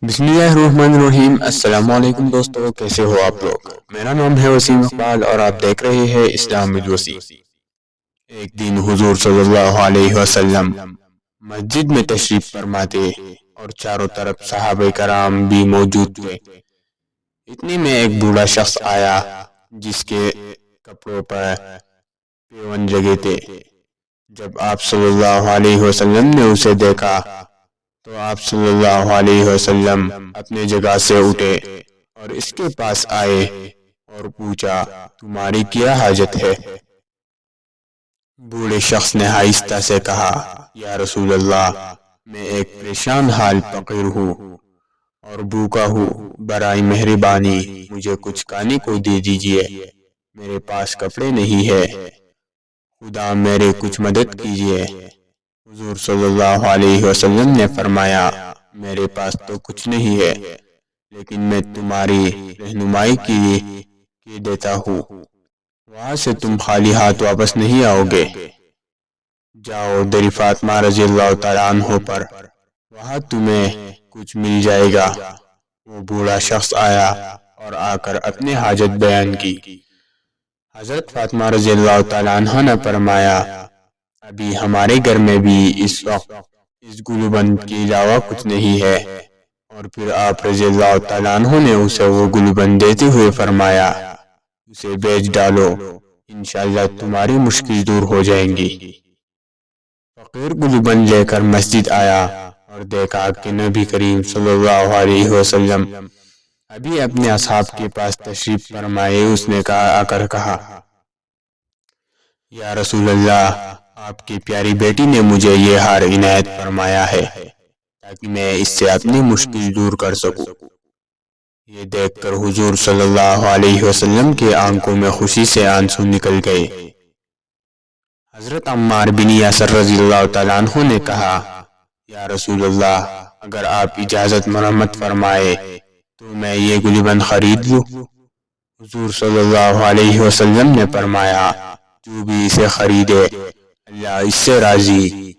بسم اللہ الرحمن الرحیم۔ السلام علیکم دوستو، کیسے ہو آپ لوگ؟ میرا نام ہے وسیم اقبال اور آپ دیکھ رہے ہیں اسلام الوسیع۔ ایک دن حضور صلی اللہ علیہ وسلم مسجد میں تشریف فرما تھے اور چاروں طرف صحابہ کرام بھی موجود تھے۔ اتنے میں ایک بوڑھا شخص آیا جس کے کپڑوں پر پیون جگے تھے۔ جب آپ صلی اللہ علیہ وسلم نے اسے دیکھا تو آپ صلی اللہ علیہ وسلم اپنے جگہ سے اٹھے اور اس کے پاس آئے اور پوچھا، تمہاری کیا حاجت ہے؟ بوڑھے شخص نے آہستہ سے کہا، یا رسول اللہ، میں ایک پریشان حال فقیر ہوں اور بھوکا ہوں، برائے مہربانی مجھے کچھ کھانے کو دے دیجیے، میرے پاس کپڑے نہیں ہے، خدا میرے کچھ مدد کیجیے۔ حضور صلی اللہ علیہ وسلم نے فرمایا، میرے پاس تو کچھ نہیں ہے، لیکن میں تمہاری رہنمائی کی دیتا ہوں، وہاں سے تم خالی ہاتھ واپس نہیں آؤ گے۔ جاؤ در فاطمہ رضی اللہ تعالیٰ عنہ پر، وہاں تمہیں کچھ مل جائے گا۔ وہ بوڑھا شخص آیا اور آ کر اپنی حاجت بیان کی۔ حضرت فاطمہ رضی اللہ تعالیٰ عنہ نے فرمایا، ابھی ہمارے گھر میں بھی اس وقت اس گلوبند کے علاوہ کچھ نہیں ہے۔ اور پھر آپ رضی اللہ تعالیٰ عنہ نے اسے وہ گلوبند دیتے ہوئے فرمایا، اسے بیچ ڈالو، انشاءاللہ تمہاری مشکل دور ہو جائیں گی۔ فقیر گلوبند لے کر مسجد آیا اور دیکھا کہ نبی کریم صلی اللہ علیہ وسلم ابھی اپنے اصحاب کے پاس تشریف فرمائے۔ اس نے آ کر کہا، یا رسول اللہ، آپ کی پیاری بیٹی نے مجھے یہ ہار عنایت فرمایا ہے تاکہ میں اس سے اپنی مشکل دور کر سکوں۔ یہ دیکھ کر حضور صلی اللہ علیہ وسلم کے آنکھوں میں خوشی سے آنسو نکل گئے۔ حضرت عمار بن یاسر رضی اللہ تعالیٰ عنہ نے کہا، یا رسول اللہ، اگر آپ اجازت مرحمت فرمائے تو میں یہ گلوبند خرید لوں؟ حضور صلی اللہ علیہ وسلم نے فرمایا، جو بھی اسے خریدے اللہ اس سے راضی۔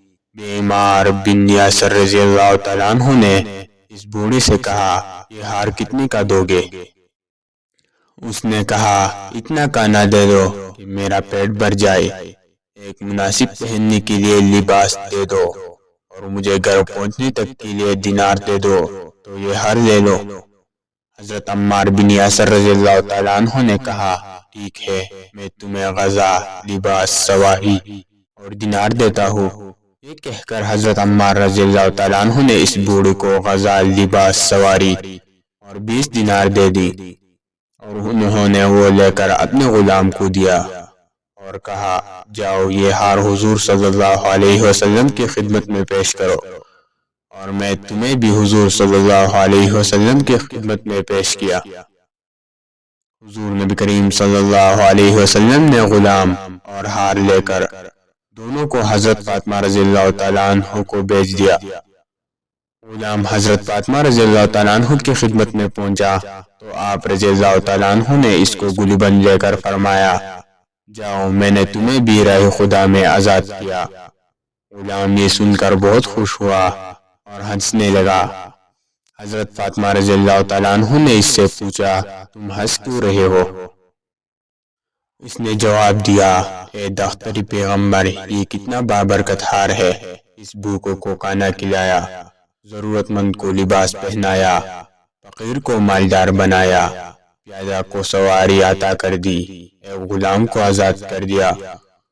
عمار بن یاسر رضی اللہ تعالیٰ عنہ نے اس بوڑھے سے کہا، یہ ہار کتنے کا دو گے؟ اس نے کہا، اتنا کا نہ دے دو کہ میرا پیٹ بھر جائے، ایک مناسب پہننے کے لیے لباس دے دو اور مجھے گھر پہنچنے تک کے لیے دینار دے دو تو یہ ہار لے لو۔ حضرت عمار بن یاسر رضی اللہ تعالیٰ عنہ نے کہا، ٹھیک ہے، میں تمہیں غذا، لباس، سواری اور دینار دیتا ہوں۔ یہ کہہ کر حضرت عمار رضی اللہ تعالیٰ عنہ نے اس بوڑھے کو غذا، لباس، سواری اور 20 دینار دے دی اور انہوں نے وہ لے کر اپنے غلام کو دیا اور کہا، جاؤ یہ ہار حضور صلی اللہ علیہ وسلم کی خدمت میں پیش کرو اور میں تمہیں بھی حضور صلی اللہ علیہ وسلم کی خدمت میں پیش کیا۔ حضور نبی کریم صلی اللہ علیہ وسلم نے غلام اور ہار لے کر دونوں کو حضرت فاطمہ رضی اللہ تعالیٰ عنہ کو بیچ دیا۔ غلام حضرت فاطمہ رضی اللہ تعالیٰ عنہ کی خدمت میں پہنچا تو آپ رضی اللہ تعالیٰ عنہ نے اس کو گلوبند لے کر فرمایا، جاؤ میں نے تمہیں بھی راہ خدا میں آزاد کیا۔ غلام یہ سن کر بہت خوش ہوا اور ہنسنے لگا۔ حضرت فاطمہ رضی اللہ تعالیٰ عنہ نے اس سے پوچھا، تم ہنس کیوں رہے ہو؟ اس نے جواب دیا، اے دختر پیغمبر، یہ کتنا بابرکت ہار ہے، اس بھوکوں کو کھانا کھلایا، ضرورت مند کو لباس پہنایا، فقیر کو مالدار بنایا، پیادہ کو سواری عطا کر دی، ایک غلام کو آزاد کر دیا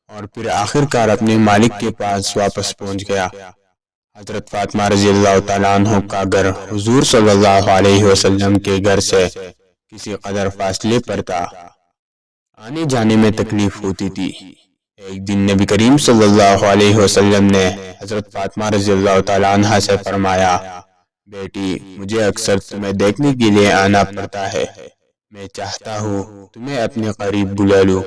اور پھر آخر کار اپنے مالک کے پاس واپس پہنچ گیا۔ حضرت فاطمہ رضی اللہ تعالیٰ عنہ کا گھر حضور صلی اللہ علیہ وسلم کے گھر سے کسی قدر فاصلے پر تھا، آنے جانے میں تکلیف ہوتی تھی۔ ایک دن نبی کریم صلی اللہ علیہ وسلم نے حضرت فاطمہ رضی اللہ تعالیٰ عنہ سے فرمایا، بیٹی، مجھے اکثر تمہیں دیکھنے کے لیے آنا پڑتا ہے، میں چاہتا ہوں تمہیں اپنے قریب بلا لوں۔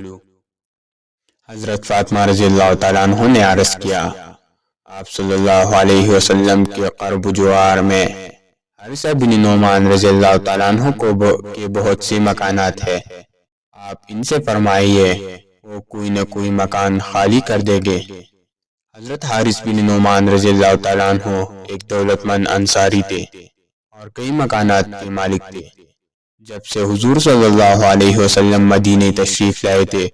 حضرت فاطمہ رضی اللہ تعالیٰ عنہ نے عرض کیا، آپ صلی اللہ علیہ وسلم کے قرب و جوار میں حارثہ بن نعمان رضی اللہ تعالیٰ عنہ کے بہت سے مکانات ہیں، آپ ان سے فرمائیے وہ کوئی نہ کوئی مکان خالی کر دیں گے۔ حضرت حارث بن نعمان رضی اللہ تعالیٰ عنہ ایک دولت مند انصاری تھے اور کئی مکانات کے مالک تھے۔ جب سے حضور صلی اللہ علیہ وسلم مدینہ تشریف لائے تھے،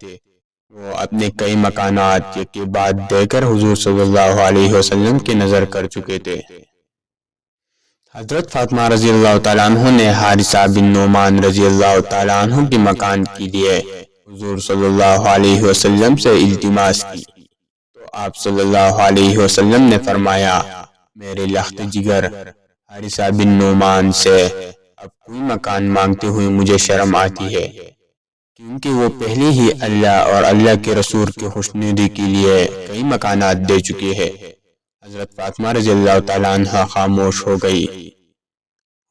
وہ اپنے کئی مکانات کے بعد دے کر حضور صلی اللہ علیہ وسلم کی نظر کر چکے تھے۔ حضرت فاطمہ رضی اللہ تعالیٰ عنہ نے حارثہ بن نعمان رضی اللہ تعالیٰ عنہ کے مکان کے لیے حضور صلی اللہ علیہ وسلم سے التماس کی، تو آپ صلی اللہ علیہ وسلم نے فرمایا، میرے لخت جگر حارثہ بن نعمان سے اب کوئی مکان مانگتے ہوئے مجھے شرم آتی ہے، کیونکہ وہ پہلے ہی اللہ اور اللہ کے رسول کی خوشنودی کے لیے کئی مکانات دے چکے ہیں۔ حضرت فاطمہ رضی اللہ تعالیٰ عنہ خاموش ہو گئی۔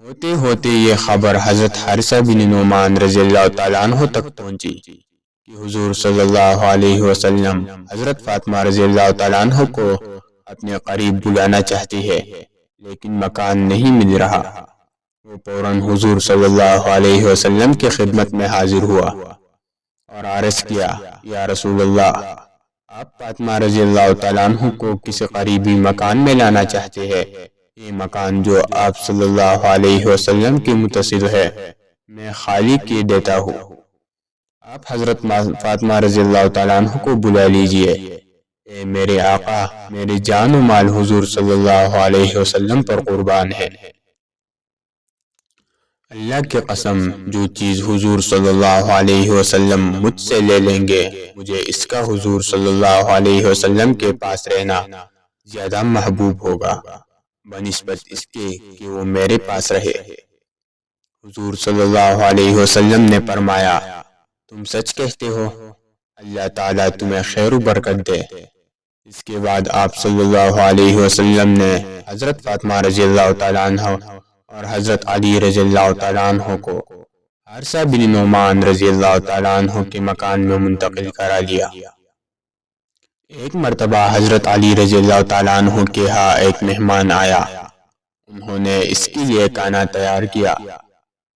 ہوتے ہوتے یہ خبر حضرت حارثہ بن نعمان رضی اللہ تعالیٰ عنہ تک پہنچی کہ حضور صلی اللہ علیہ وسلم حضرت فاطمہ رضی اللہ تعالیٰ عنہ کو اپنے قریب بلانا چاہتی ہے، لیکن مکان نہیں مل رہا۔ وہ فوراً حضور صلی اللہ علیہ وسلم کی خدمت میں حاضر ہوا اور عرض کیا، یا رسول اللہ، آپ فاطمہ رضی اللہ تعالیٰ عنہ کو کسی قریبی مکان میں لانا چاہتے ہیں۔ یہ مکان جو آپ صلی اللہ علیہ وسلم کے متصل ہے، میں خالی کیے دیتا ہوں۔ آپ حضرت فاطمہ رضی اللہ تعالیٰ عنہ کو بلا لیجئے۔ اے میرے آقا، میری جان و مال حضور صلی اللہ علیہ وسلم پر قربان ہے۔ اللہ کی قسم، جو چیز حضور صلی اللہ علیہ وسلم مجھ سے لے لیں گے، مجھے اس کا حضور صلی اللہ علیہ وسلم کے پاس رہنا زیادہ محبوب ہوگا بنسبت اس کے کہ وہ میرے پاس رہے۔ حضور صلی اللہ علیہ وسلم نے فرمایا، تم سچ کہتے ہو، اللہ تعالیٰ تمہیں خیر و برکت دے۔ اس کے بعد آپ صلی اللہ علیہ وسلم نے حضرت فاطمہ رضی اللہ تعالیٰ عنہ اور حضرت علی رضی اللہ تعالیٰ عنہ کو حارثہ بن نعمان رضی اللہ تعالیٰ عنہ کے مکان میں منتقل کرا لیا۔ ایک مرتبہ حضرت علی رضی اللہ تعالیٰ عنہ کے ہاں ایک مہمان آیا۔ انہوں نے اس کے لیے کھانا تیار کیا۔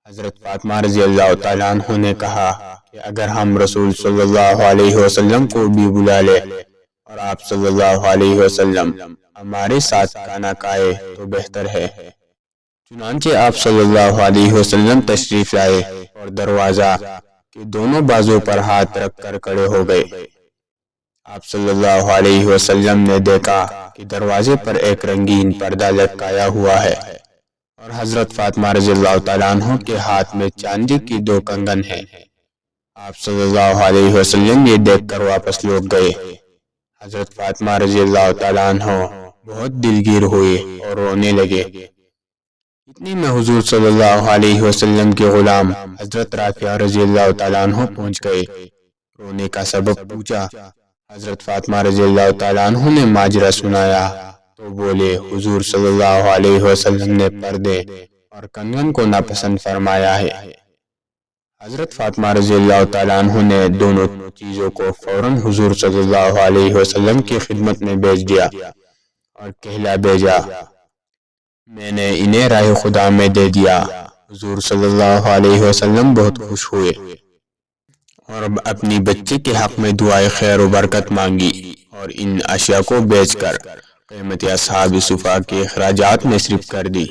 حضرت فاطمہ رضی اللہ تعالیٰ عنہ نے کہا کہ اگر ہم رسول صلی اللہ علیہ وسلم کو بھی بلا لے اور آپ صلی اللہ علیہ وسلم ہمارے ساتھ کھانا کھائے تو بہتر ہے۔ چنانچہ آپ صلی اللہ علیہ وسلم تشریف لائے اور دروازہ کے دونوں بازوں پر ہاتھ رکھ کر کھڑے ہو گئے۔ آپ صلی اللہ علیہ وسلم نے دیکھا کہ دروازے پر ایک رنگین پردہ لٹکایا ہوا ہے اور حضرت فاطمہ رضی اللہ تعالیٰ عنہ کے ہاتھ میں چاندی کی 2 کنگن ہیں۔ آپ صلی اللہ علیہ وسلم یہ دیکھ کر واپس لوٹ گئے۔ حضرت فاطمہ رضی اللہ تعالیٰ عنہ بہت دلگیر ہوئے اور رونے لگے۔ اتنی میں حضور صلی اللہ علیہ وسلم کے غلام حضرت رافع رضی اللہ تعالیٰ عنہ پہنچ گئے۔ رونے کا سبب پوچھا۔ حضرت فاطمہ رضی اللہ تعالیٰ عنہ نے ماجرا سنایا تو بولے، حضور صلی اللہ علیہ وسلم نے پردے اور کنگن کو ناپسند فرمایا ہے۔ حضرت فاطمہ رضی اللہ تعالیٰ عنہ نے دونوں چیزوں کو فوراً حضور صلی اللہ علیہ وسلم کی خدمت میں بھیج دیا اور کہلا بھیجا، میں نے انہیں راہ خدا میں دے دیا۔ حضور صلی اللہ علیہ وسلم بہت خوش ہوئے اور اپنی بچے کے حق میں دعائے خیر و برکت مانگی اور ان اشیاء کو بیچ کر قیمتی اصحاب صفا کے اخراجات میں صرف کر دی۔